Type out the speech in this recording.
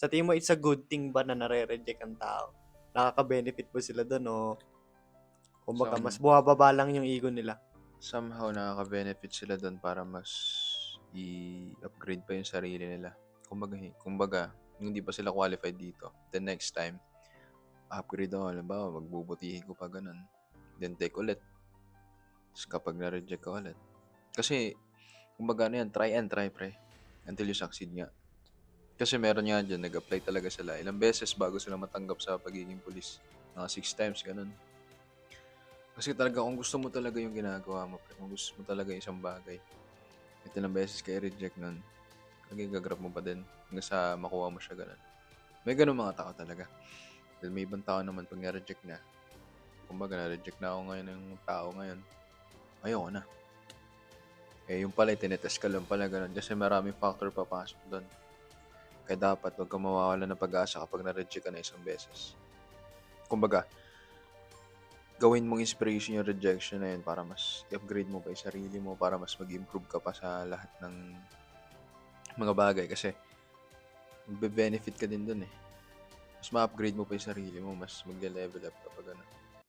Sa tingin mo, it's a good thing ba na nare-reject ang tao? Nakaka-benefit ba sila doon o kumbaga mas bumababa lang yung ego nila? Somehow nakaka-benefit sila doon para mas i-upgrade pa yung sarili nila. Kumbaga, hindi pa sila qualified dito. The next time, upgrade ako. Halimbawa, magbubutihin ko pa ganun. Then take ulit. Tapos kapag na-reject ka ulit. Kasi, kumbaga ano yan, try and try, pre. Until you succeed nga. Kasi meron nga dyan, nag-apply talaga sila. Ilang beses bago sila matanggap sa pagiging pulis. Mga 6 times, ganun. Kasi talaga, kung gusto mo talaga yung ginagawa mo, pre, kung gusto mo talaga isang bagay, at ilang beses kayo reject nun, gagrab mo pa din hanggang sa makuha mo siya ganun. May ganun mga tao talaga. Dahil may ibang tao naman pag na-reject na, kumbaga na-reject na ako ngayon ng tao ngayon, ayoko na. Eh yung pala, tinetest ka lang pala ganun kasi maraming factor papasok doon. Kaya dapat huwag kang mawawala ng pag-asa kapag na-reject ka na isang beses. Kumbaga, gawin mong inspiration yung rejection na yun para mas i-upgrade mo pa yung sarili mo, para mas mag-improve ka pa sa lahat ng mga bagay kasi magbe-benefit ka din dun eh. Mas ma-upgrade mo pa yung sarili mo, mas magle-level up ka pa ganun.